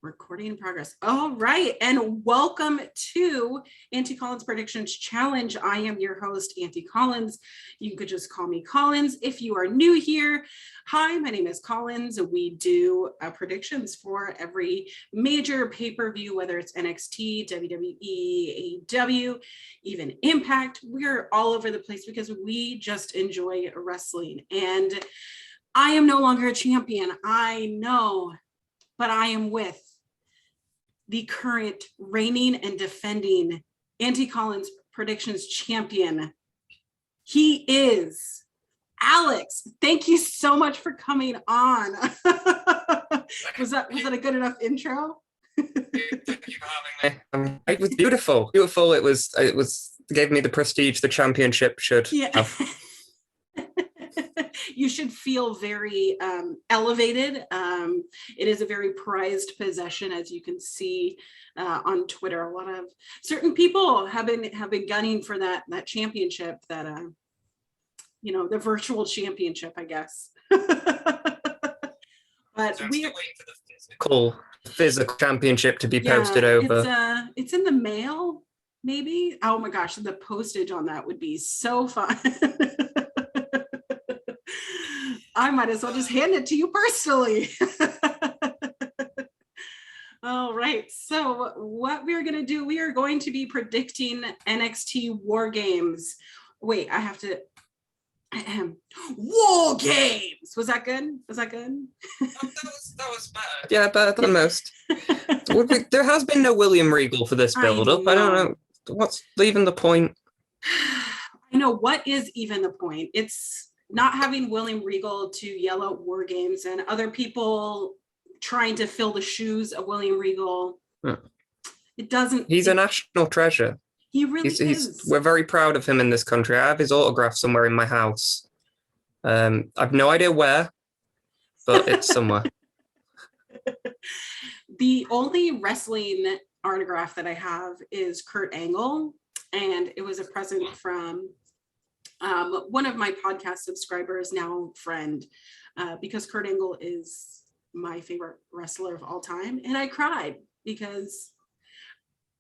Recording in progress. All right. And welcome to Auntie Collins Predictions Challenge. I am your host, Auntie Collins. You could just call me Collins. If you are new here, hi, my name is Collins. We do predictions for every major pay-per-view, whether it's NXT, WWE, AEW, even Impact. We're all over the place because we just enjoy wrestling. And I am no longer a champion. I know, but I am with the current reigning and defending Auntie Collins Predictions champion. He is Alex. Thank you so much for coming on. Was that a good enough intro? Thank you for having me. It was beautiful. Beautiful. It was gave me the prestige the championship should have. You should feel very elevated. It is a very prized possession, as you can see on Twitter. A lot of certain people have been gunning for that championship, that the virtual championship, I guess. But So we are waiting for the physical championship to be posted over. It's in the mail, maybe. Oh my gosh, the postage on that would be so fun. I might as well just hand it to you personally. All right. So what we're going to do, we are going to be predicting NXT WARGAMES. Wait, I have to. War Games. Was that good? That was better. Yeah, better than most. There has been no William Regal for this build-up. I don't know. What's even the point? I know. What is even the point? It's not having William Regal to yell out War Games and other people trying to fill the shoes of William Regal. It doesn't. He's a national treasure. He really is. We're very proud of him in this country. I have his autograph somewhere in my house. I've no idea where, but it's somewhere. The only wrestling autograph that I have is Kurt Angle, and it was a present from one of my podcast subscribers, now friend, because Kurt Angle is my favorite wrestler of all time. And I cried because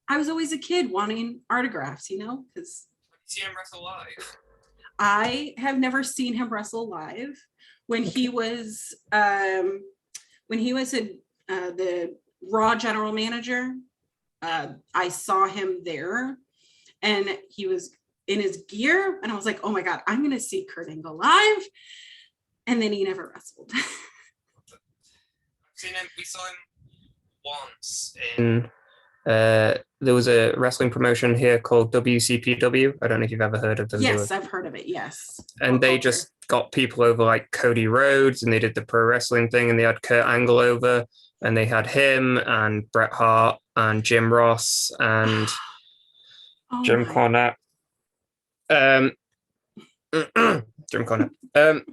I was always a kid wanting autographs, because see him wrestle live. I have never seen him wrestle live. When he was the Raw general manager, I saw him there, and he was in his gear, and I was like, oh my God, I'm going to see Kurt Angle live. And then he never wrestled. We saw him once in, there was a wrestling promotion here called WCPW. I don't know if you've ever heard of them. Yes, I've heard of it, yes. And they just got people over like Cody Rhodes, and they did the pro wrestling thing, and they had Kurt Angle over, and they had him and Bret Hart and Jim Ross and Jim Cornette. Jim Cornette.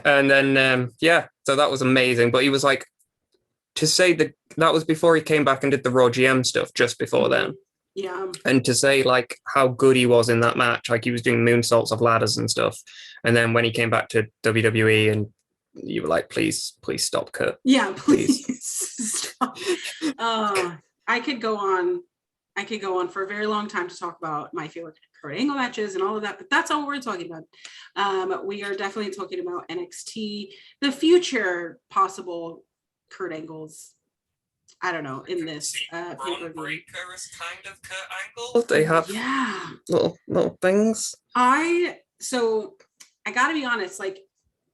And then so that was amazing. But he was like, to say that was before he came back and did the Raw GM stuff, just before then. Yeah. And to say like how good he was in that match, like he was doing moonsaults off ladders and stuff. And then when he came back to WWE, and you were like, please stop, Kurt. Yeah, please stop. I could go on for a very long time to talk about my favorite Kurt Angle matches and all of that, but that's all we're talking about. We are definitely talking about NXT, the future possible Kurt Angles. I don't know, in this pay-per-view. Breaker is kind of Kurt Angle. They have little things. I gotta be honest, like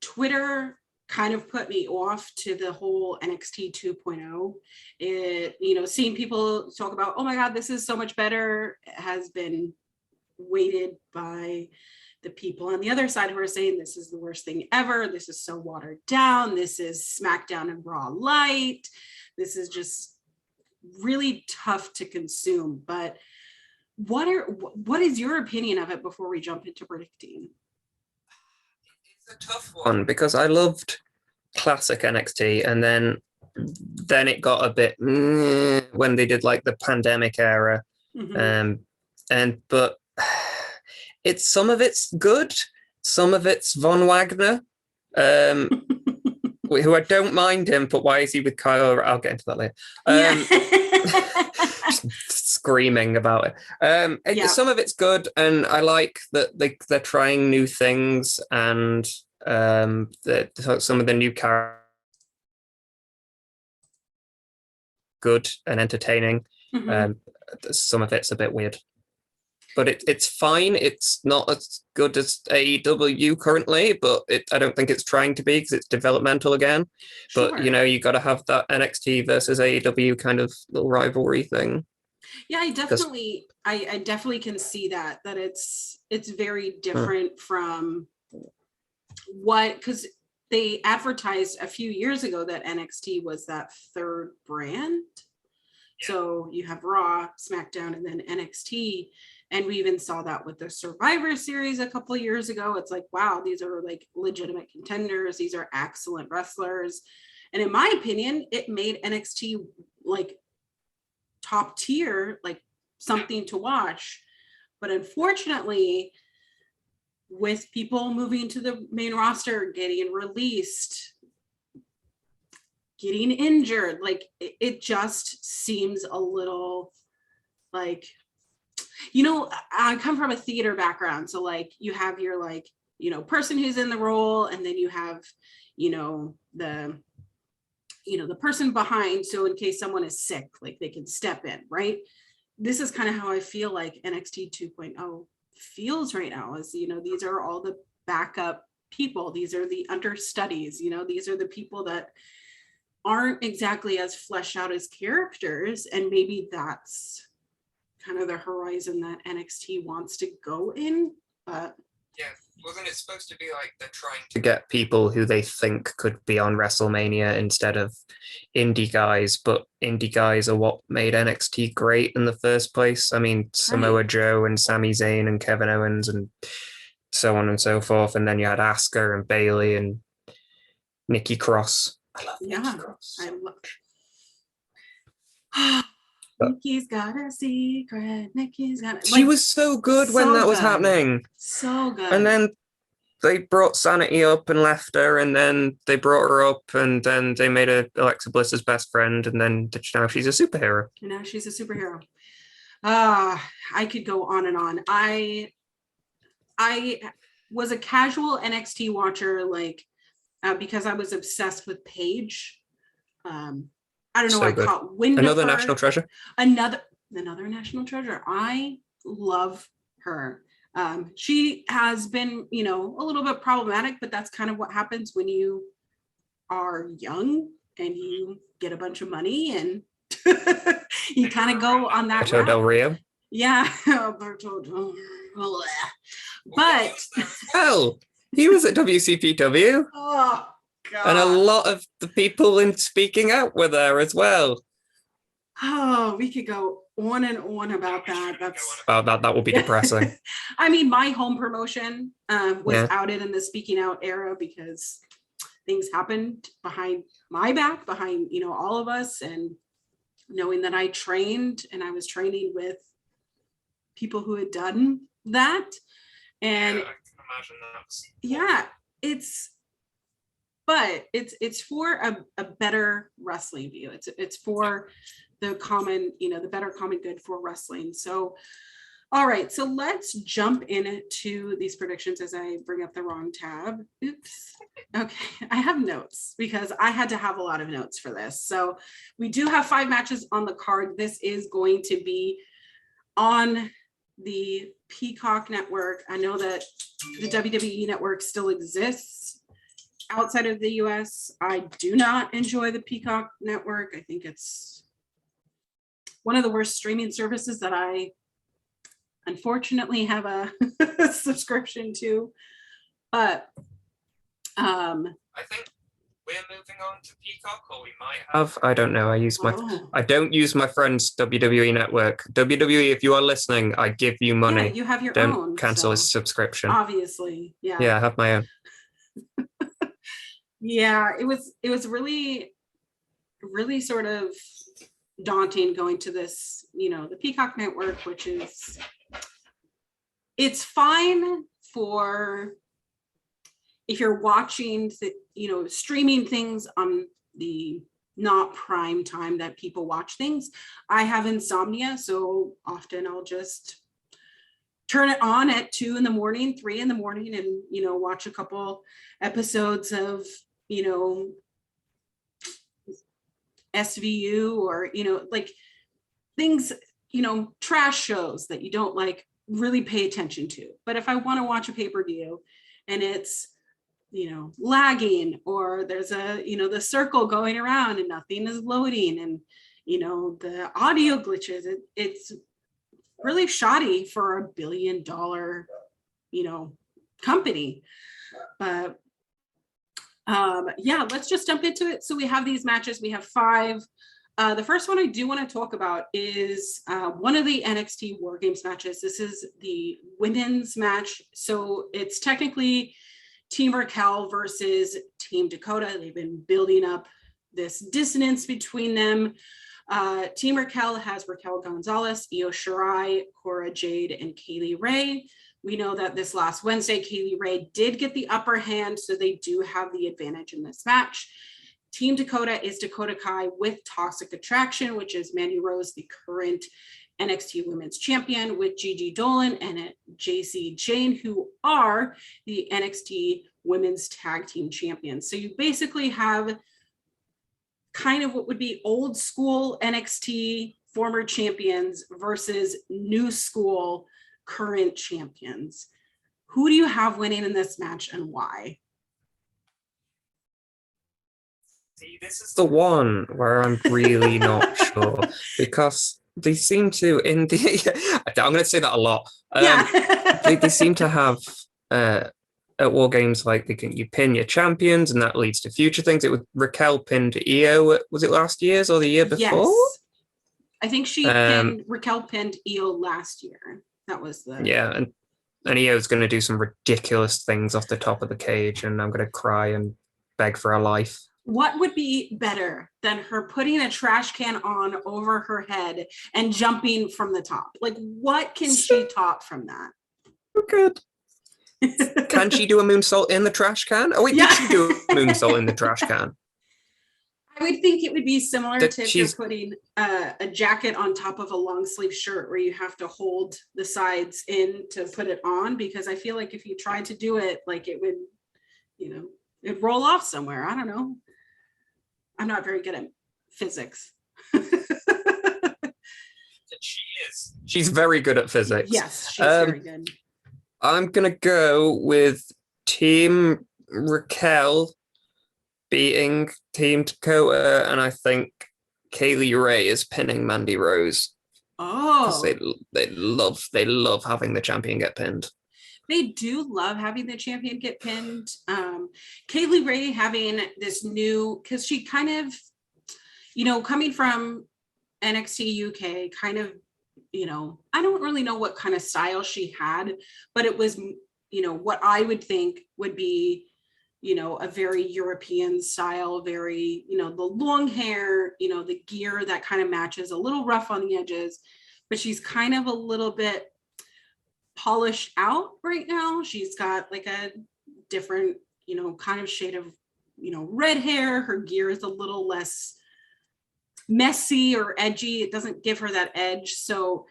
Twitter kind of put me off to the whole NXT 2.0. It, seeing people talk about, oh my God, this is so much better, has been weighted by the people on the other side who are saying this is the worst thing ever. This is so watered down. This is SmackDown and Raw light. This is just really tough to consume. But what is your opinion of it before we jump into predicting? It's a tough one because I loved classic NXT, and then it got a bit when they did like the pandemic era. But it's some of it's good, some of it's Von Wagner, who I don't mind him, but why is he with Kyle? I'll get into that later. Just screaming about it. Some of it's good, and I like that they're trying new things, and some of the new characters good and entertaining. Some of it's a bit weird, but it's fine. It's not as good as AEW currently, but I don't think it's trying to be, because it's developmental again. Sure. But you got to have that NXT versus AEW kind of little rivalry thing. Yeah, I definitely can see that it's very different from what, because they advertised a few years ago that NXT was that third brand. Yeah. So you have Raw, SmackDown, and then NXT. And we even saw that with the Survivor Series a couple of years ago. It's like, wow, these are like legitimate contenders. These are excellent wrestlers. And in my opinion, it made NXT like top tier, like something to watch. But unfortunately, with people moving to the main roster, getting released, getting injured, like it just seems a little like, I come from a theater background. So like you have your like, person who's in the role, and then you have, the person behind. So in case someone is sick, like they can step in, right? This is kind of how I feel like NXT 2.0 feels right now, is, these are all the backup people. These are the understudies, these are the people that aren't exactly as fleshed out as characters. And maybe that's kind of the horizon that NXT wants to go in. But yeah, well, then it's supposed to be like they're trying to get people who they think could be on WrestleMania instead of indie guys, but indie guys are what made NXT great in the first place. I mean, Samoa Joe and Sami Zayn and Kevin Owens and so on and so forth. And then you had Asuka and Bayley and Nikki Cross. I love Nikki Cross. Nikki's got a secret. She was so good when that was happening. So good. And then they brought Sanity up and left her, and then they brought her up, and then they made her Alexa Bliss's best friend, and then now she's a superhero. I could go on and on. I was a casual NXT watcher, like because I was obsessed with Paige. I don't know. So I caught wind of her. Another national treasure. Another national treasure. I love her. She has been, a little bit problematic, but that's kind of what happens when you are young and you get a bunch of money and you kind of go on that route. Del Rio. Yeah, Alberto Del Rio. But hell, he was at WCPW. Oh. God. And a lot of the people in speaking out were there as well. Oh, we could go on and on about that. That will be depressing. I mean, my home promotion was outed in the speaking out era because things happened behind my back, behind, all of us, and knowing that I trained and I was training with people who had done that. And I can imagine that. Yeah, but it's for a better wrestling view. It's for the common, the better common good for wrestling. So, all right, so let's jump into these predictions as I bring up the wrong tab. Oops. Okay, I have notes because I had to have a lot of notes for this. So we do have 5 matches on the card. This is going to be on the Peacock network. I know that the WWE network still exists outside of the US. I do not enjoy the Peacock network. I think it's one of the worst streaming services that I unfortunately have a subscription to. But I think we're moving on to Peacock, or we might have. I don't know. I don't use my friend's WWE network. WWE, if you are listening, I give you money. Yeah, you have your don't own. Cancel his subscription. Obviously, yeah. Yeah, I have my own. Yeah, it was really sort of daunting going to this, the Peacock network, which is, it's fine for, if you're watching streaming things on the not prime time that people watch things, I have insomnia, so often I'll just turn it on at 2 in the morning, 3 in the morning, and watch a couple episodes of SVU, or like things, trash shows that you don't like really pay attention to. But if I want to watch a pay-per-view and it's lagging, or there's the circle going around and nothing is loading, and the audio glitches, it's really shoddy for $1 billion company. But yeah, let's just jump into it. So we have these matches. We have 5. The first one I do want to talk about is one of the NXT WarGames matches. This is the women's match. So it's technically Team Raquel versus Team Dakota. They've been building up this dissonance between them. Team Raquel has Raquel Gonzalez, Io Shirai, Cora Jade, and Kaylee Ray. We know that this last Wednesday, Kaylee Ray did get the upper hand, so they do have the advantage in this match. Team Dakota is Dakota Kai with Toxic Attraction, which is Mandy Rose, the current NXT Women's Champion, with Gigi Dolan and JC Jane, who are the NXT Women's Tag Team Champions. So you basically have kind of what would be old school NXT former champions versus new school current champions. Who do you have winning in this match and why? See, this is the one where I'm really not sure, because they seem to, I'm going to say that a lot. Yeah. they seem to have at WarGames, like you pin your champions and that leads to future things. It was Raquel pinned Io, was it last year's or the year before? Yes. I think Raquel pinned Io last year. That was the... Yeah, and Io's going to do some ridiculous things off the top of the cage, and I'm going to cry and beg for her life. What would be better than her putting a trash can on over her head and jumping from the top? Like, what can she top from that? Good. Can she do a moonsault in the trash can? Oh wait, yeah. Did she do a moonsault in the trash can? I would think it would be similar to if you're putting a jacket on top of a long sleeve shirt where you have to hold the sides in to put it on, because I feel like if you tried to do it, like it would, it'd roll off somewhere. I don't know. I'm not very good at physics. She is. She's very good at physics. Yes, she's very good. I'm going to go with Team Raquel beating Team Dakota, and I think Kaylee Ray is pinning Mandy Rose. Oh. They love having the champion get pinned. They do love having the champion get pinned. Kaylee Ray having this new, because she kind of, coming from NXT UK, kind of, I don't really know what kind of style she had, but it was, what I would think would be, a very European style, very, the long hair, the gear that kind of matches, a little rough on the edges, but she's kind of a little bit polished out right now. She's got like a different, kind of shade of, red hair. Her gear is a little less messy or edgy. It doesn't give her that edge. So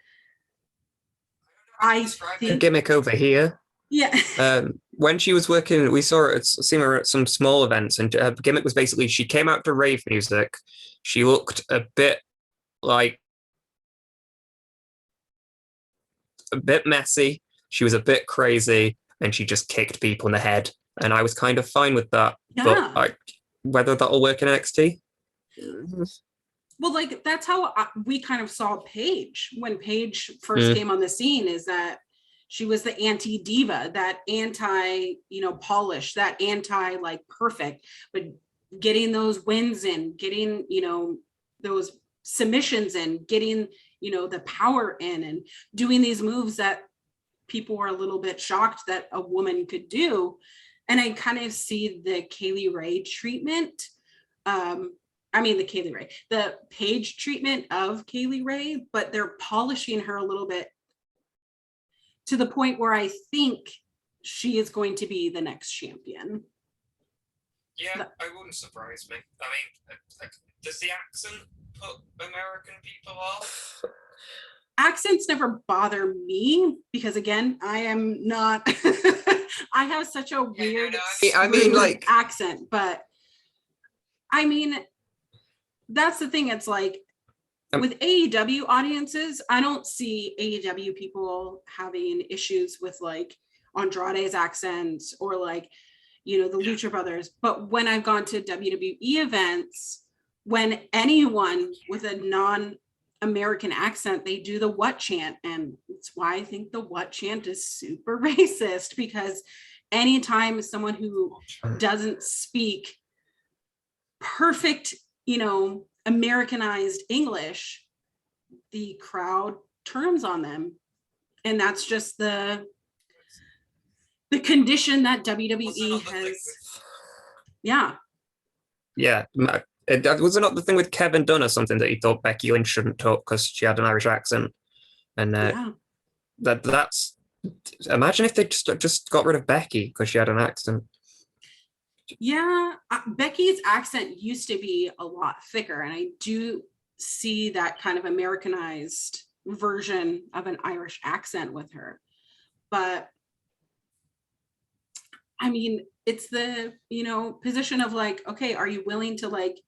I think gimmick over here. Yeah. When she was working, we seen her at some small events, and her gimmick was basically she came out to rave music. She looked a bit messy. She was a bit crazy, and she just kicked people in the head. And I was kind of fine with that. Yeah. But whether that'll work in NXT. Well, like that's how we kind of saw Paige when Paige first came on the scene, is that she was the anti-diva, that anti, polish, that anti like perfect, but getting those wins in, getting, those submissions in, getting, the power in, and doing these moves that people were a little bit shocked that a woman could do. And I kind of see the Kaylee Ray treatment. The Paige treatment of Kaylee Ray, but they're polishing her a little bit to the point where I think she is going to be the next champion. Yeah, it wouldn't surprise me. I mean, does the accent put American people off? Accents never bother me because, again, I am not. I have such a weird like accent, but I mean, that's the thing. It's like with AEW audiences, I don't see AEW people having issues with like Andrade's accent or like, you know, the Lucha Brothers. But when I've gone to WWE events, when anyone with a non-American accent, they do the what chant. And it's why I think the what chant is super racist, because anytime someone who doesn't speak perfect, you know, Americanized English, the crowd turns on them. And that's just the condition that WWE has. Yeah. Was it not the thing with Kevin Dunn or something that he thought Becky Lynch shouldn't talk because she had an Irish accent? And that's imagine if they just got rid of Becky because she had an accent. Yeah, Becky's accent used to be a lot thicker, and I do see that kind of Americanized version of an Irish accent with her. But I mean, it's the, you know, position of like, okay, are you willing to like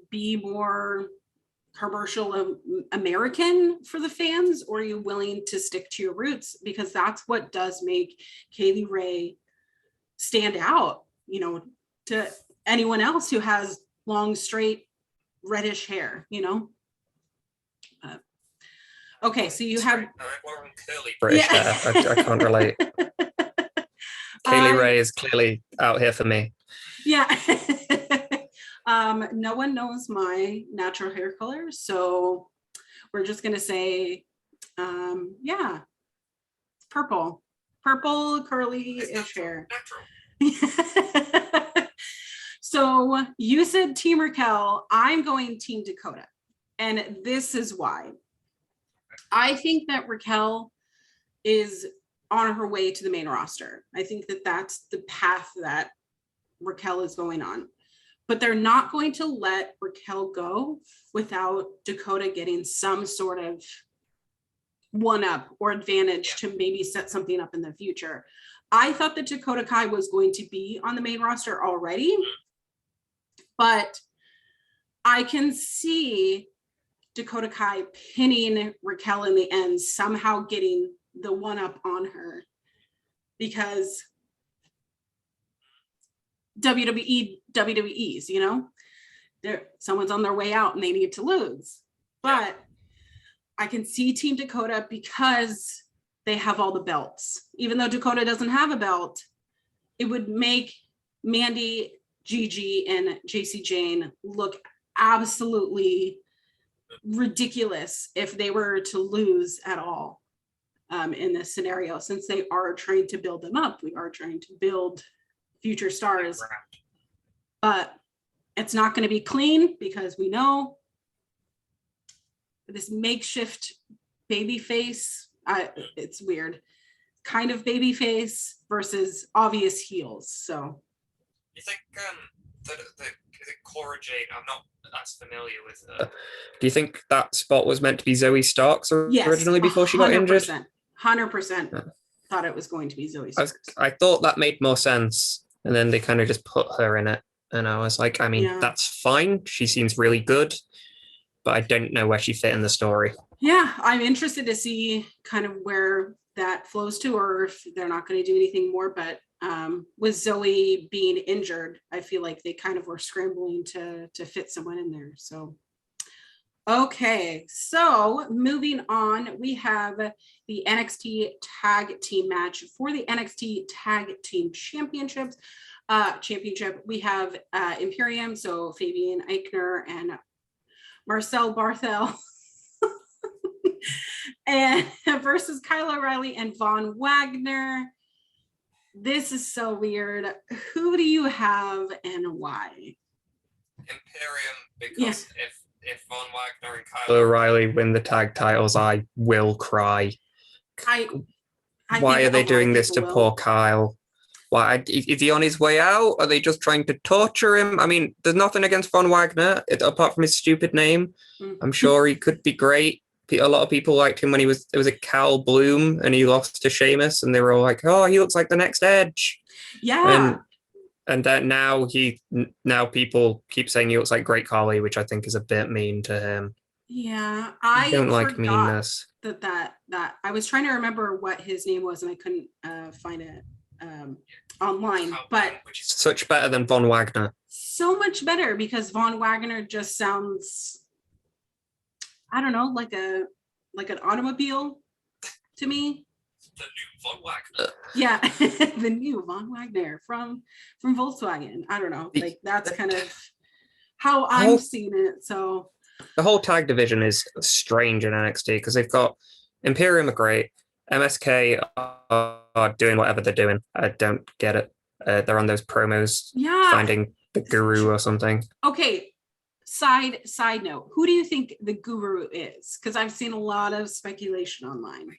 be more commercial American for the fans, or are you willing to stick to your roots? Because that's what does make Kaylee Ray stand out, you know, to anyone else who has long, straight, reddish hair, you know. Okay, so you have curly British hair. I can't relate. Kaylee Ray is clearly out here for me. Yeah. No one knows my natural hair color, so we're just gonna say, yeah, purple, curly-ish hair. So you said Team Raquel. I'm going Team Dakota, and this is why. I think that Raquel is on her way to the main roster. I think that that's the path that Raquel is going on. But they're not going to let Raquel go without Dakota getting some sort of one-up or advantage to maybe set something up in the future. I thought that Dakota Kai was going to be on the main roster already, but I can see Dakota Kai pinning Raquel in the end, somehow getting the one-up on her, because WWE's, you know, someone's on their way out and they need to lose. But I can see Team Dakota because they have all the belts. Even though Dakota doesn't have a belt, it would make Mandy, Gigi, and JC Jane look absolutely ridiculous if they were to lose at all in this scenario, since they are trying to build them up. We are trying to build future stars, but it's not going to be clean, because we know this makeshift baby face, it's weird, kind of baby face versus obvious heels. So you think the Cora Jade, I'm not as familiar with her. Do you think that spot was meant to be Zoe Starks originally before she got injured? 100% thought it was going to be Zoe Starks. I thought that made more sense, and then they kind of just put her in it, and I was like, I mean, that's fine. She seems really good, but I don't know where she fit in the story. Yeah, I'm interested to see kind of where that flows to, or if they're not going to do anything more. But with Zoe being injured, I feel like they kind of were scrambling to fit someone in there. So, okay, so moving on, we have the NXT Tag Team Match for the NXT Tag Team Championship. We have Imperium, so Fabian Eichner and Marcel Barthel, and versus Kyle O'Reilly and Von Wagner. This is so weird. Who do you have and why? Imperium, because if Von Wagner and Kyle O'Reilly win the tag titles, I will cry. I Why think are a they lot of doing this people to will. poor Kyle? Why is he on his way out? Are they just trying to torture him? I mean, there's nothing against Von Wagner apart from his stupid name. Mm. I'm sure he could be great. A lot of people liked him when it was a Cal Bloom and he lost to Sheamus, and they were all like, "Oh, he looks like the next Edge." Yeah. And that now people keep saying he looks like Great Khali, which I think is a bit mean to him. Yeah. I I don't like forgot meanness. that I was trying to remember what his name was and I couldn't find it online, but Which is such better than Von Wagner. so much better because Von Wagner just sounds, I don't know, like an automobile to me. The new Von Wagner. Yeah, the new Von Wagner from Volkswagen. I don't know, like that's kind of how I'm seeing it. So the whole tag division is strange in NXT because they've got Imperium are great, MSK are doing whatever they're doing. I don't get it. They're on those promos, yeah, finding the guru or something. Okay. Side note, who do you think the guru is? Because I've seen a lot of speculation online.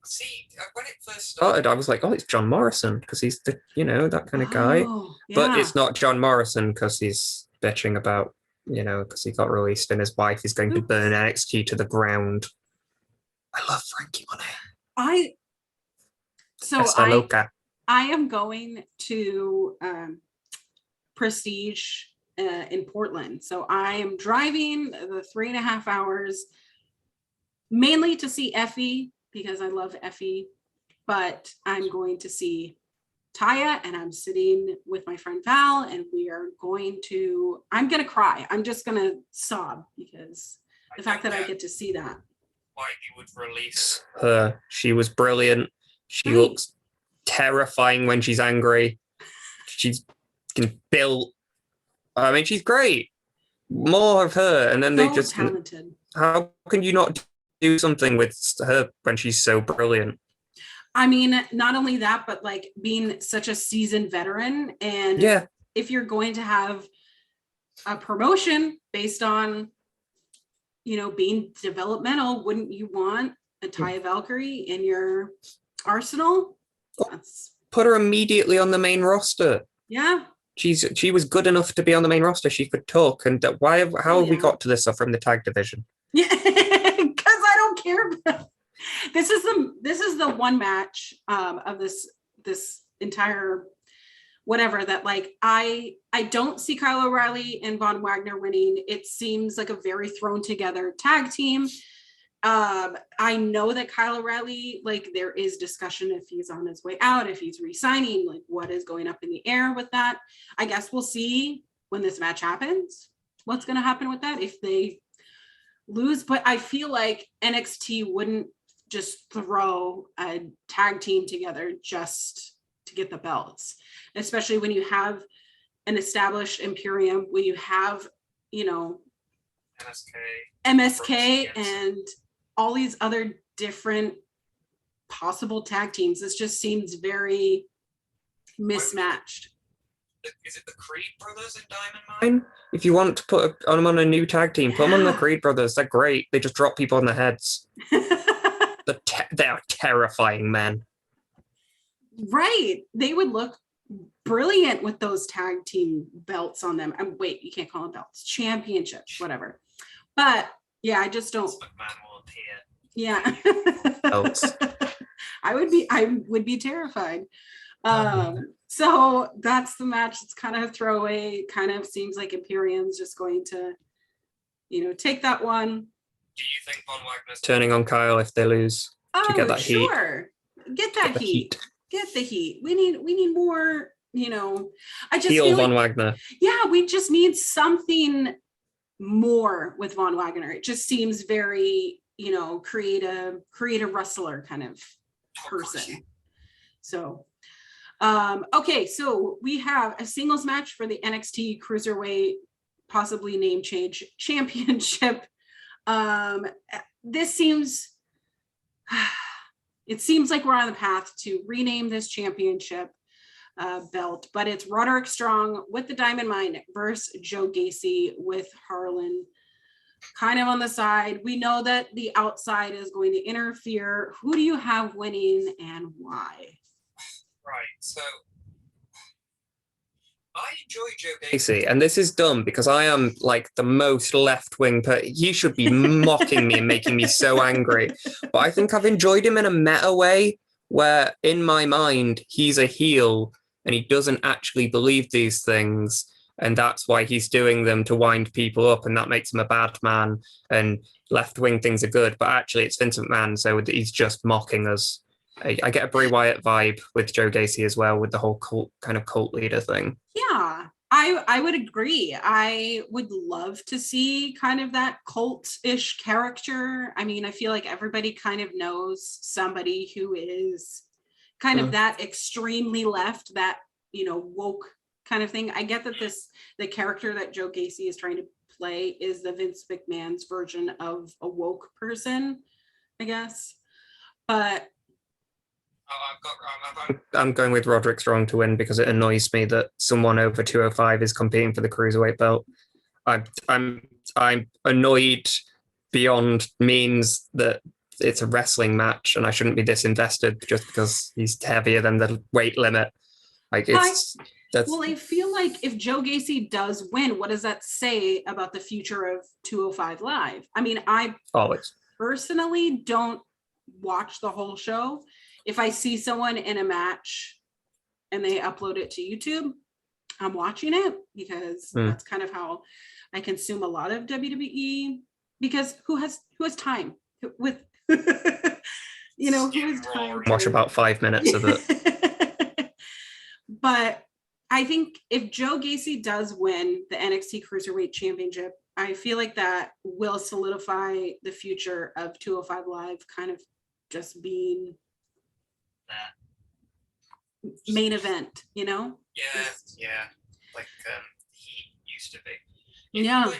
See, when it first started, I was like, "Oh, it's John Morrison," because he's the that kind of guy. Yeah. But it's not John Morrison because he's bitching about because he got released and his wife is going to burn NXT to the ground. I love Frankie Monet. I am going to Prestige in Portland. So I am driving the 3.5 hours mainly to see Effie because I love Effie, but I'm going to see Taya and I'm sitting with my friend Val and I'm going to cry. I'm just going to sob because the fact that I get to see that. Why you would release her. She was brilliant. She looks terrifying when she's angry. She's built. I mean, she's great. More of her. And then they just talented. How can you not do something with her when she's so brilliant? I mean, not only that, but like being such a seasoned veteran. And if you're going to have a promotion based on, being developmental, wouldn't you want a Taya Valkyrie in your arsenal? Put her immediately on the main roster. Yeah. She was good enough to be on the main roster. She could talk. And how have we got to this stuff from the tag division? Yeah, because I don't care about this is the one match of this entire whatever that like I don't see Kyle O'Reilly and Von Wagner winning. It seems like a very thrown together tag team. I know that Kyle O'Reilly, like there is discussion if he's on his way out, if he's re-signing, like what is going up in the air with that. I guess we'll see when this match happens, what's going to happen with that if they lose. But I feel like NXT wouldn't just throw a tag team together just to get the belts, especially when you have an established Imperium, when you have, MSK and all these other different possible tag teams. This just seems very mismatched. Is it the Creed brothers in Diamond Mine? If you want to put them on a new tag team, put them on the Creed brothers. They're great. They just drop people on the heads. They are terrifying men. Right. They would look brilliant with those tag team belts on them. Wait, you can't call them belts. Championships, whatever. But yeah, I just don't. Yeah. Belts. I would be terrified. So that's the match. It's kind of throwaway. Kind of seems like Imperium's just going to, take that one. Do you think Von Wagner's turning on Kyle if they lose to get that heat? Sure. Get that heat. Get the heat. We need more, I just feel Von Wagner. Yeah, we just need something more with Von Wagner. It just seems very, creative wrestler kind of person. So okay, so we have a singles match for the NXT Cruiserweight, possibly name change championship. It seems like we're on the path to rename this championship belt, but it's Roderick Strong with the Diamond Mine versus Joe Gacy with Harlan kind of on the side. We know that the outside is going to interfere. Who do you have winning and why? Right, so I enjoy Joe Gacy, and this is dumb because I am like the most left-wing he should be mocking me and making me so angry. But I think I've enjoyed him in a meta way where in my mind he's a heel and he doesn't actually believe these things, and that's why he's doing them to wind people up, and that makes him a bad man, and left-wing things are good, but actually it's Vince McMahon, so he's just mocking us. I get a Bray Wyatt vibe with Joe Gacy as well, with the whole cult leader thing. Yeah, I would agree. I would love to see kind of that cult-ish character. I mean, I feel like everybody kind of knows somebody who is kind of that extremely left, that, woke kind of thing. I get that the character that Joe Gacy is trying to play is the Vince McMahon's version of a woke person, I guess. But I'm going with Roderick Strong to win because it annoys me that someone over 205 is competing for the cruiserweight belt. I'm annoyed beyond means that it's a wrestling match and I shouldn't be this invested just because he's heavier than the weight limit. Like I feel like if Joe Gacy does win, what does that say about the future of 205 Live? I mean, I personally don't watch the whole show. If I see someone in a match and they upload it to YouTube, I'm watching it because that's kind of how I consume a lot of WWE, because who has time with, who has time to watch about 5 minutes of it. But I think if Joe Gacy does win the NXT Cruiserweight Championship, I feel like that will solidify the future of 205 Live kind of just being main event, Yeah, like he used to be. Yeah.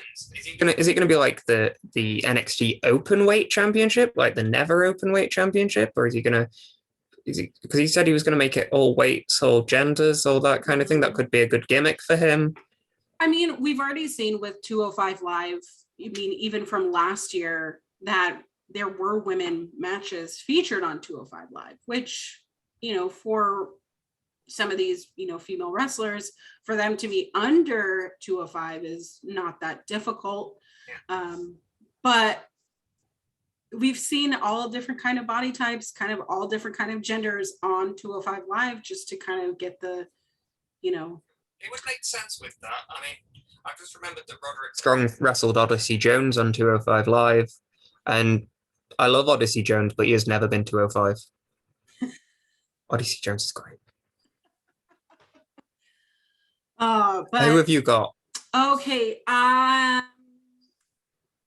Is it gonna be like the NXT open weight championship, like the never open weight championship, or because he said he was gonna make it all weights, all genders, all that kind of thing? That could be a good gimmick for him. I mean, we've already seen with 205 Live, I mean, even from last year, that there were women matches featured on 205 Live, which, for some of these, female wrestlers, for them to be under 205 is not that difficult. But we've seen all different kind of body types, kind of all different kind of genders on 205 Live, just to kind of get the, It would make sense with that. I mean, I just remembered that Roderick Strong wrestled Odyssey Jones on 205 Live, and I love Odyssey Jones, but he has never been 205. Odyssey Jones is great. But who have you got? Okay,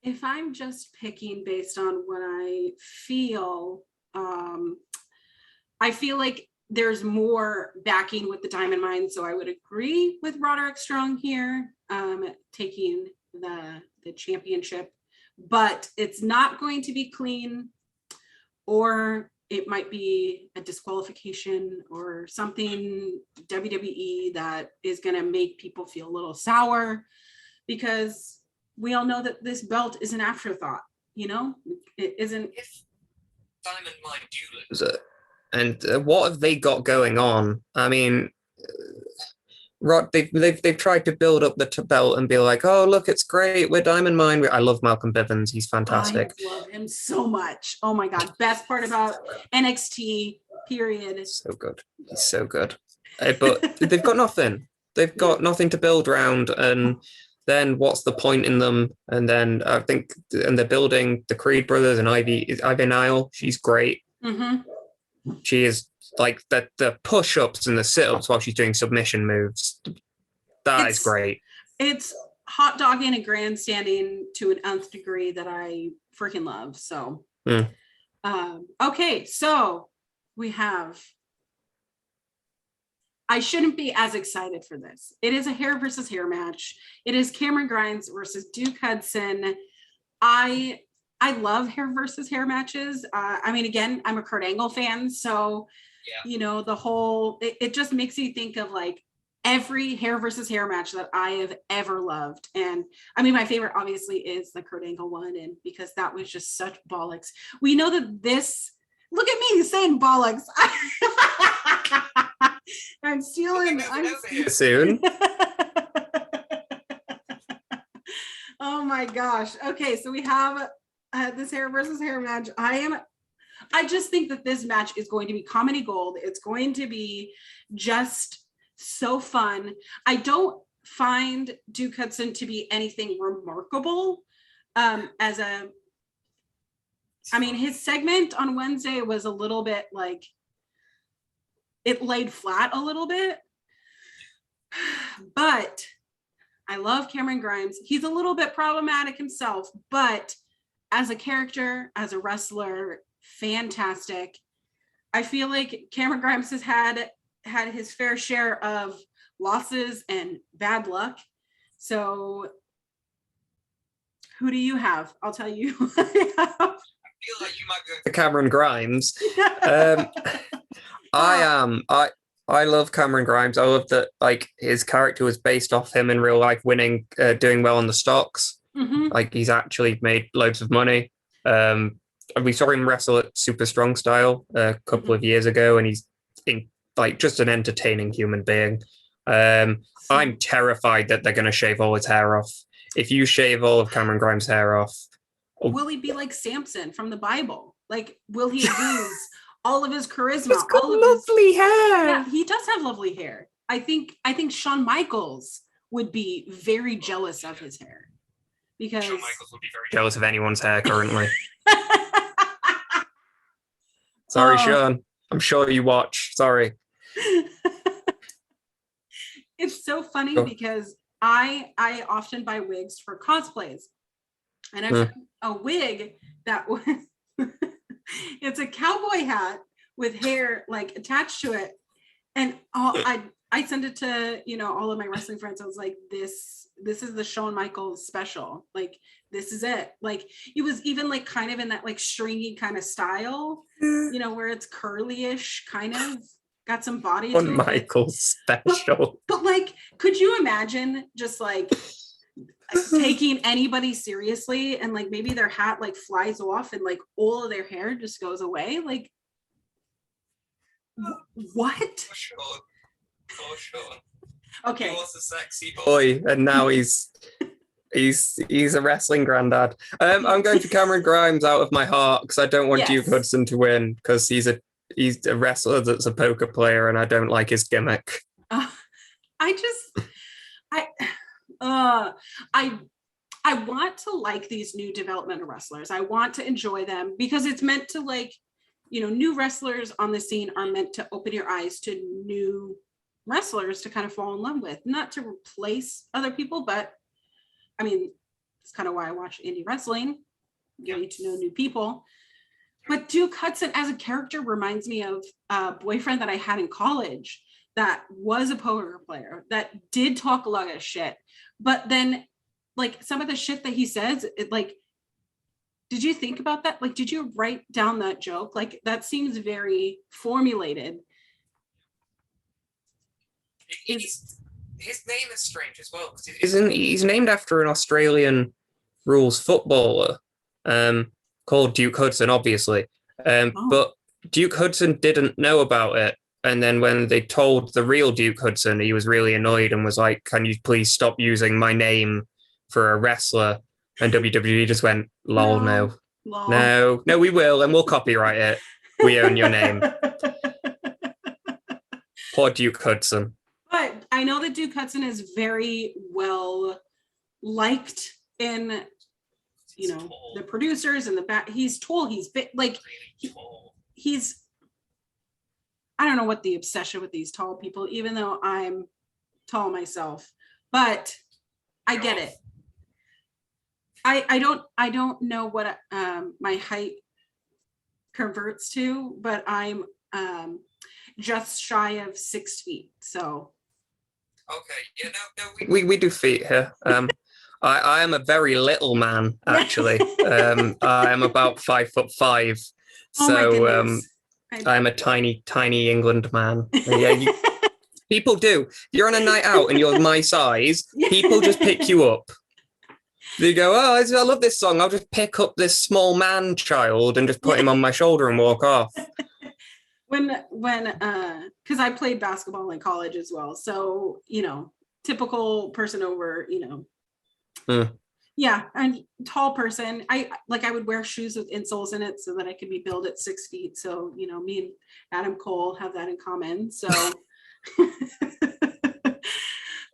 if I'm just picking based on what I feel, I feel like there's more backing with the Diamond Mine, so I would agree with Roderick Strong here, taking the championship, but it's not going to be clean, or it might be a disqualification or something WWE that is going to make people feel a little sour, because we all know that this belt is an afterthought, it isn't. If Diamond Mine do lose it, and what have they got going on? I mean, they've tried to build up the belt and be like, oh, look, it's great, we're Diamond Mine. I love Malcolm Bivens, he's fantastic. I love him so much. Oh my God, best part about NXT, period. So good, he's so good. But they've got nothing. They've got nothing to build around, and then what's the point in them? And then I think, and they're building the Creed brothers and Ivy Nile. She's great. She is like the push-ups and the sit-ups while she's doing submission moves. That is great. It's hot dogging and grandstanding to an nth degree that I freaking love. So, okay, so we have. I shouldn't be as excited for this. It is a hair versus hair match. It is Cameron Grimes versus Duke Hudson. I love hair versus hair matches. I mean, again, I'm a Kurt Angle fan, so the whole it just makes you think of like every hair versus hair match that I have ever loved. And I mean, my favorite obviously is the Kurt Angle one, and because that was just such bollocks. We know that this, look at me saying bollocks. I'm stealing. Soon. Oh my gosh. Okay, so we have this hair versus hair match. I just think that this match is going to be comedy gold. It's going to be just so fun. I don't find Duke Hudson to be anything remarkable his segment on Wednesday was a little bit like, it laid flat a little bit, but I love Cameron Grimes. He's a little bit problematic himself, but as a character, as a wrestler, fantastic. I feel like Cameron Grimes has had his fair share of losses and bad luck. So who do you have? I'll tell you. I feel like you might go to Cameron Grimes. I love Cameron Grimes. I love that like his character was based off him in real life winning, doing well on the stocks. Mm-hmm. Like he's actually made loads of money. We saw him wrestle at Super Strong Style a couple of years ago, and he's just an entertaining human being. I'm terrified that they're going to shave all his hair off. If you shave all of Cameron Grimes' hair off, will he be like Samson from the Bible? Like, will he lose all of his charisma? He's got lovely hair. Yeah, he does have lovely hair. I think Shawn Michaels would be very jealous of his hair, because Shawn Michaels would be very jealous of anyone's hair currently. Sorry, Shawn. I'm sure you watch. Sorry. It's so funny because I often buy wigs for cosplays, and I found a wig that was it's a cowboy hat with hair like attached to it, and I sent it to all of my wrestling friends. I was like, this is the Shawn Michaels special. Like, this is it. Like, it was even like kind of in that like stringy kind of style, where it's curly-ish, kind of got some body to it. Michaels special. But like, could you imagine just like taking anybody seriously and like maybe their hat like flies off and like all of their hair just goes away? Like, what? For sure. Okay. He was a sexy boy, and now he's a wrestling granddad. I'm going to Cameron Grimes out of my heart because I don't want Duke Hudson to win, because he's a wrestler that's a poker player, and I don't like his gimmick. I want to like these new developmental wrestlers. I want to enjoy them because it's meant to, like, new wrestlers on the scene are meant to open your eyes to new wrestlers to kind of fall in love with, not to replace other people, but I mean, it's kind of why I watch indie wrestling, getting to know new people. But Duke Hudson as a character reminds me of a boyfriend that I had in college that was a poker player that did talk a lot of shit, but then like some of the shit that he says, it like, did you think about that? Like, did you write down that joke? Like, that seems very formulated. His name is strange as well, because he's named after an Australian rules footballer called Duke Hudson, obviously. But Duke Hudson didn't know about it. And then when they told the real Duke Hudson, he was really annoyed and was like, "Can you please stop using my name for a wrestler?" And WWE just went, "Lol, no, we will, and we'll copyright it. We own your name." Poor Duke Hudson. But I know that Duke Hudson is very well liked in, the producers and the back. He's tall. He's big. Like, he's. I don't know what the obsession with these tall people, even though I'm tall myself, but I get it. I don't know what my height converts to, but I'm just shy of 6 feet. So. Okay. Yeah, we do feet here. I am a very little man, actually. I am about 5'5". So I'm a tiny England man. Yeah, People do. You're on a night out and you're my size. People just pick you up. They go, oh, I love this song. I'll just pick up this small man child and just put him on my shoulder and walk off. When, because I played basketball in college as well. So, you know, typical person over, you know, yeah, and tall person. I would wear shoes with insoles in it so that I could be billed at 6 feet. So, you know, me and Adam Cole have that in common. So.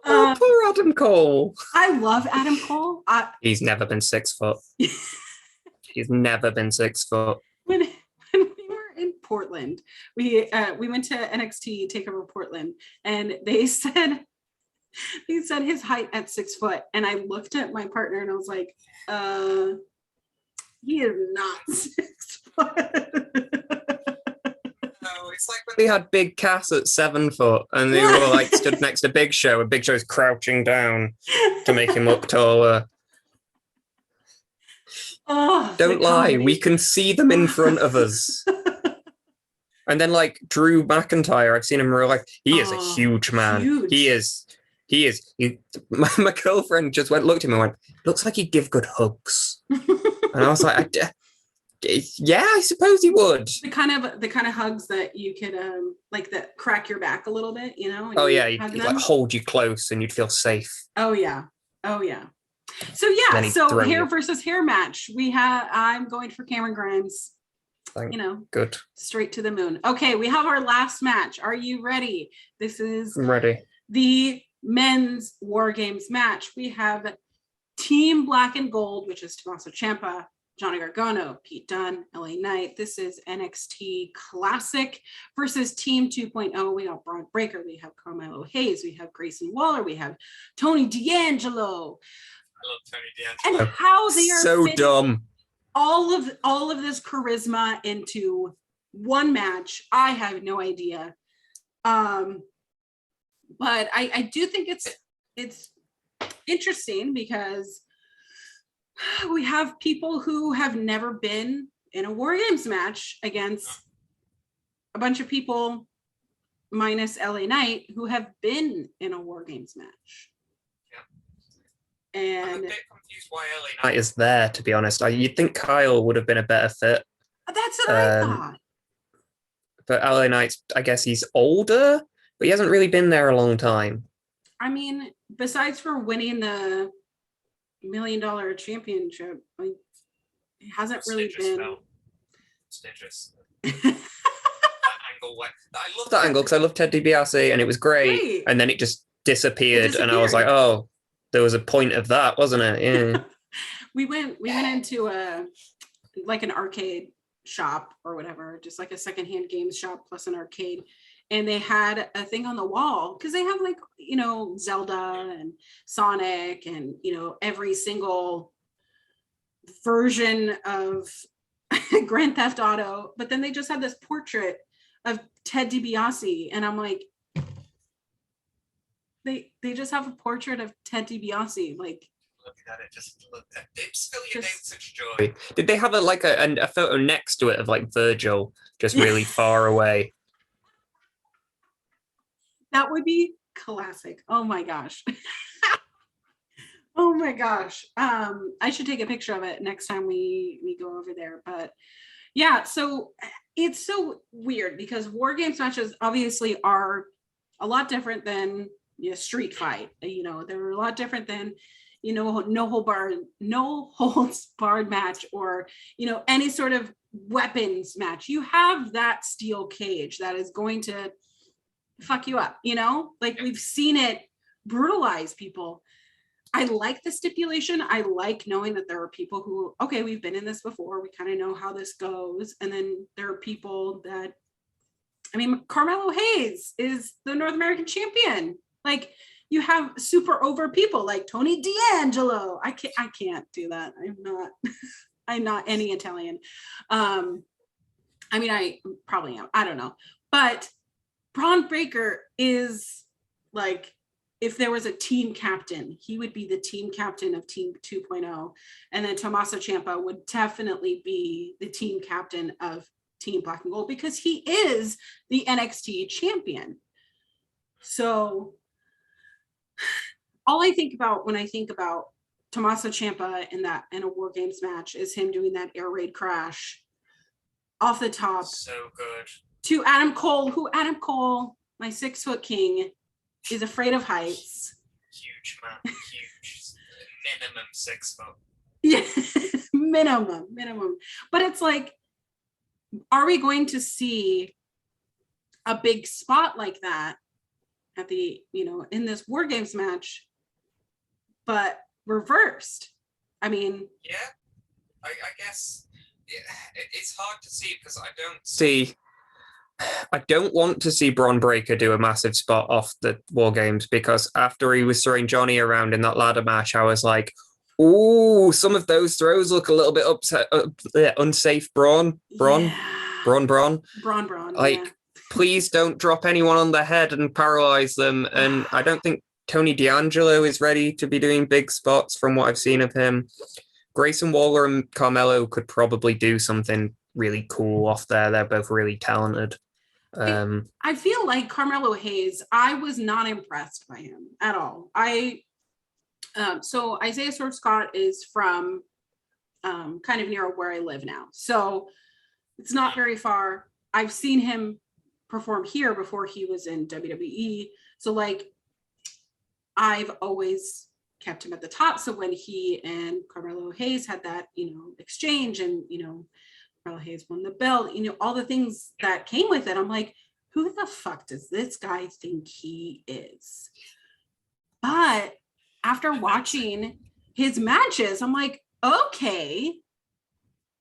Oh, poor Adam Cole. I love Adam Cole. He's never been 6 foot. He's never been 6 foot. When we were in Portland, we went to NXT Takeover Portland, and they said his height at 6 foot, and I looked at my partner and I was like, he is not 6 foot. No, it's like when they had Big Cass at 7 foot and they were like stood next to Big Show and Big Show's crouching down to make him look taller. Oh, don't lie, comedy. we can see them in front of us. And then like Drew McIntyre, I've seen him in real life. He is a huge man. Huge. He is. My girlfriend just looked at him and went, looks like he'd give good hugs. And I was like, yeah, I suppose he would. The kind of hugs that you could like that crack your back a little bit, you know? Oh yeah, he'd like hold you close and you'd feel safe. Oh yeah. So yeah, so hair versus hair match. I'm going for Cameron Grimes. You know, good. Straight to the moon. Okay, we have our last match. Are you ready? I'm ready. The men's War Games match. We have Team Black and Gold, which is Tommaso Ciampa, Johnny Gargano, Pete Dunne, LA Knight. This is NXT Classic versus Team 2.0. We have Braun Breaker, we have Carmelo Hayes, we have Grayson Waller, we have Tony D'Angelo. I love Tony D'Angelo. And how they are so dumb. All of this charisma into one match. I have no idea. But I do think it's interesting because we have people who have never been in a War Games match against a bunch of people minus LA Knight who have been in a War Games match. Yeah. And I'm a bit confused why LA Knight is there, to be honest. You'd think Kyle would have been a better fit. That's what I thought. But LA Knight, I guess he's older, but he hasn't really been there a long time. I mean, besides for winning the $1 million championship, like, it hasn't really been. Stitches. I love that angle because I love Ted DiBiase and it was great. And then it just disappeared, and I was like, oh, there was a point of that, wasn't it? Yeah. we went into an arcade shop or whatever, just like a secondhand games shop plus an arcade, and they had a thing on the wall because they have, like, you know, Zelda and Sonic and, you know, every single version of Grand Theft Auto, but then they just had this portrait of Ted DiBiase, and I'm like, they just have a portrait of Ted DiBiase, like, look at it, just look at it. It's still your name, such joy. Did they have a photo next to it of like Virgil just really far away? That would be classic. Oh my gosh. Oh my gosh. I should take a picture of it next time we go over there. But yeah, so it's so weird because War Games matches obviously are a lot different than street fight. You know, they're a lot different than, you know, no holds barred match, or, you know, any sort of weapons match. You have that steel cage that is going to fuck you up, you know, like we've seen it brutalize people. I like the stipulation. I like knowing that there are people who, okay, we've been in this before, we kind of know how this goes. And then there are people that, I mean, Carmelo Hayes is the North American champion. Like, you have super over people like Tony D'Angelo. I can't do that. I'm not any Italian. I mean, I probably am. I don't know. But Braun Breaker is, like, if there was a team captain, he would be the team captain of Team 2.0. And then Tommaso Ciampa would definitely be the team captain of Team Black and Gold because he is the NXT champion. So all I think about when I think about Tommaso Ciampa in a War Games match is him doing that air raid crash off the top. So good. To Adam Cole, my 6-foot king, is afraid of heights. Huge, man. Huge. Minimum 6 foot. Yeah, minimum. But it's like, are we going to see a big spot like that at the, in this War Games match, but reversed? I mean, yeah, I guess it's hard to see because I don't want to see Bron Breakker do a massive spot off the War Games, because after he was throwing Johnny around in that ladder match, I was like, ooh, some of those throws look a little bit unsafe. Braun. Like, yeah. Please don't drop anyone on the head and paralyze them. And I don't think Tony D'Angelo is ready to be doing big spots from what I've seen of him. Grayson Waller and Carmelo could probably do something really cool off there. They're both really talented. I feel like Carmelo Hayes, I was not impressed by him at all. So Isaiah Swerve Scott is from kind of near where I live now. So it's not very far. I've seen him perform here before he was in WWE. So like, I've always kept him at the top. So when he and Carmelo Hayes had that, exchange, and, Carmelo Hayes won the belt, all the things that came with it, I'm like, who the fuck does this guy think he is? But after watching his matches, I'm like, okay,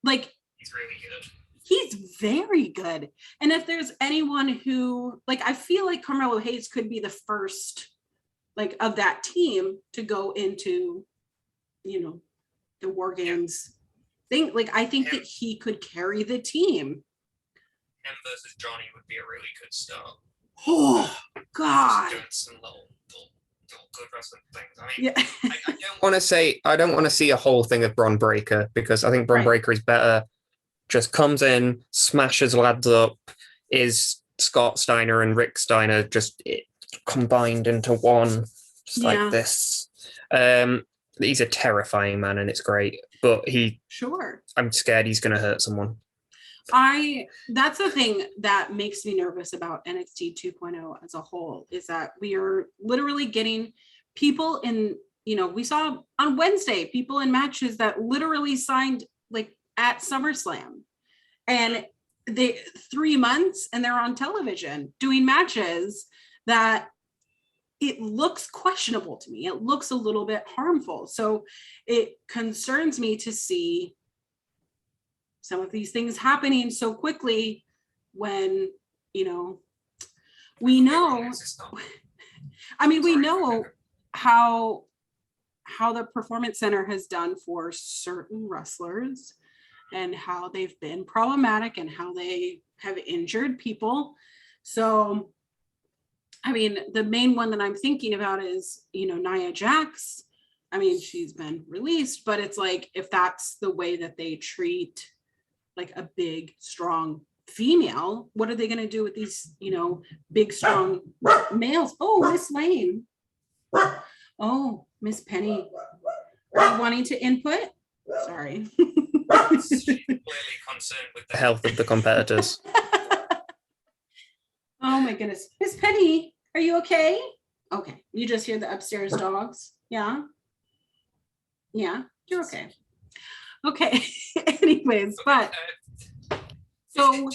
like, he's really good. He's very good. And if there's anyone who, like, I feel like Carmelo Hayes could be the first, like, of that team to go into, the War Games thing. Like, I think that he could carry the team. Him versus Johnny would be a really good start. Oh, God. Doing some little good wrestling things. I mean, Yeah. I don't want to see a whole thing of Bron Breakker, because I think Bron Breakker is better. Just comes in, smashes lads up, is Scott Steiner and Rick Steiner just combined into one, just like this. He's a terrifying man, and it's great. But I'm scared he's going to hurt someone. That's the thing that makes me nervous about NXT 2.0 as a whole, is that we are literally getting people in, we saw on Wednesday, people in matches that literally signed like at SummerSlam, and 3 months and they're on television doing matches that it looks questionable to me. It looks a little bit harmful. So it concerns me to see some of these things happening so quickly when, we know, we know how the Performance Center has done for certain wrestlers, and how they've been problematic, and how they have injured people. So, the main one that I'm thinking about is, Nia Jax. She's been released, but it's like, if that's the way that they treat like a big, strong female, what are they going to do with these, big, strong males? Oh, Miss Lane. Oh, Miss Penny. Are you wanting to input? Sorry. She's clearly concerned with The health of the competitors. Oh my goodness. Miss Penny, are you okay? Okay. You just hear the upstairs dogs? Yeah? Yeah, you're okay. Okay. Anyways, but so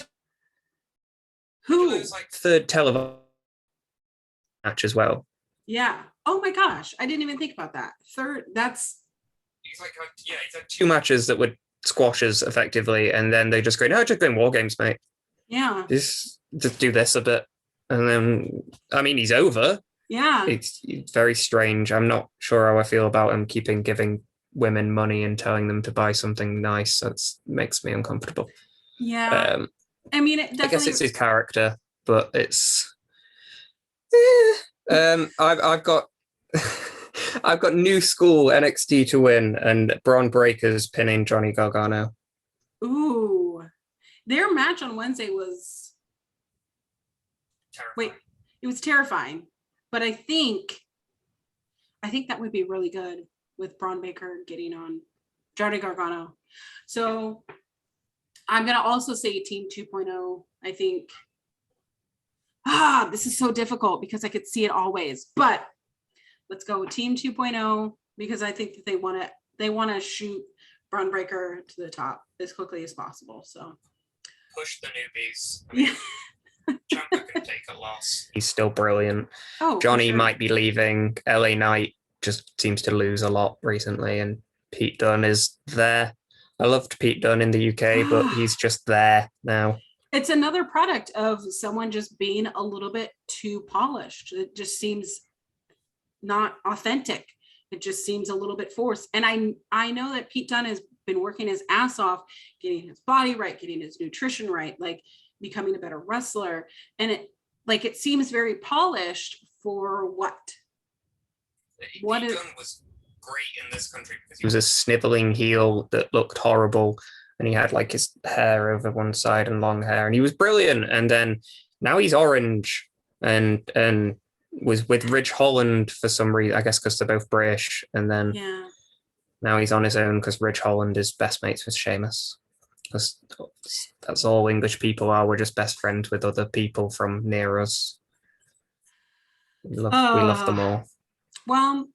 who? like Third television match as well. Yeah. Oh my gosh. I didn't even think about that. Third, that's he's had two matches that would squashes effectively, and then they just go, no, just going War Games, mate. Yeah. Just do this a bit. And then he's over. Yeah. It's very strange. I'm not sure how I feel about him giving women money and telling them to buy something nice. That makes me uncomfortable. Yeah. It definitely, I guess it's his character, but it's I've got I've got new school NXT to win, and Bron Breakker's pinning Johnny Gargano. Ooh. Their match on Wednesday was terrifying. it was terrifying. but I think that would be really good with Braun Baker getting on Johnny Gargano. So I'm going to also say Team 2.0. I think, this is so difficult because I could see it always, but let's go with Team 2.0 because I think that they want to shoot Braun Breaker to the top as quickly as possible. So push the newbies. I mean, Ciampa can take a loss. He's still brilliant. Oh, Johnny sure. might be leaving. LA Knight just seems to lose a lot recently, and Pete Dunne is there. I loved Pete Dunne in the UK, but he's just there now. It's another product of someone just being a little bit too polished. It just seems not authentic. It just seems a little bit forced. And I know that Pete Dunne has been working his ass off, getting his body right, getting his nutrition right, like becoming a better wrestler. And it seems very polished for what? Pete Dunne was great in this country because he was a sniveling heel that looked horrible, and he had like his hair over one side and long hair, and he was brilliant. And then now he's orange and was with Ridge Holland for some reason, I guess because they're both British. And then now he's on his own because Ridge Holland is best mates with Sheamus. That's all English people are. We're just best friends with other people from near us. We love them all. Well,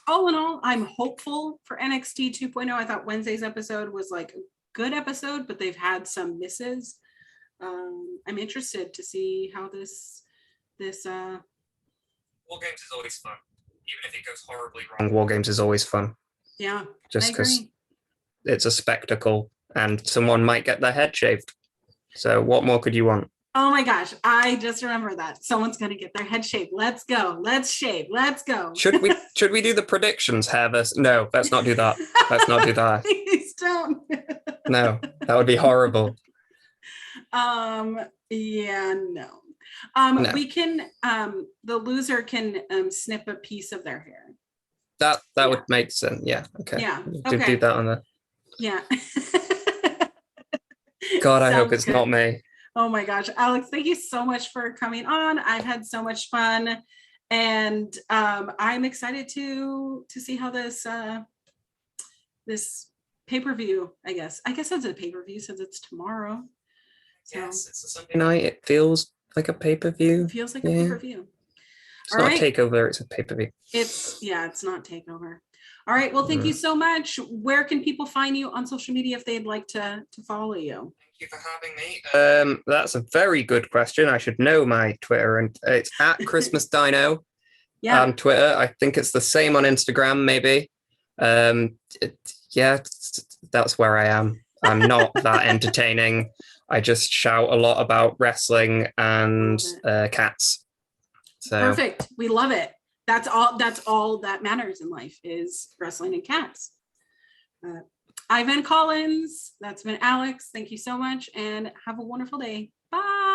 all in all, I'm hopeful for NXT 2.0. I thought Wednesday's episode was like a good episode, but they've had some misses. I'm interested to see how this WarGames is always fun, even if it goes horribly wrong. WarGames is always fun. Yeah, just because it's a spectacle, and someone might get their head shaved. So what more could you want? Oh my gosh, I just remember that. Someone's going to get their head shaved. Let's go. Let's shave. Let's go. Should we do the predictions, Heather? No, let's not do that. Let's not do that. Please don't. No, that would be horrible. Yeah, no. No. We can, the loser can snip a piece of their hair. That would make sense. Yeah. Okay. Yeah. Do that on the. Yeah. God, I hope it's good. Not me. Oh my gosh, Alex, thank you so much for coming on. I've had so much fun, and I'm excited to see how this pay-per-view, I guess it's a pay-per-view since it's tomorrow. So, yes, it's a Sunday night. It feels like a pay-per-view. It feels like a pay-per-view. It's not a takeover, it's a pay-per-view. It's not takeover. All right, well, thank you so much. Where can people find you on social media if they'd like to follow you? Thank you for having me. That's a very good question. I should know my Twitter, and it's at Christmas Dino on Twitter. I think it's the same on Instagram, maybe. That's where I am. I'm not that entertaining. I just shout a lot about wrestling and cats. So perfect. We love it. That's all that matters in life is wrestling and cats. I've been Collins. That's been Alex. Thank you so much and have a wonderful day. Bye.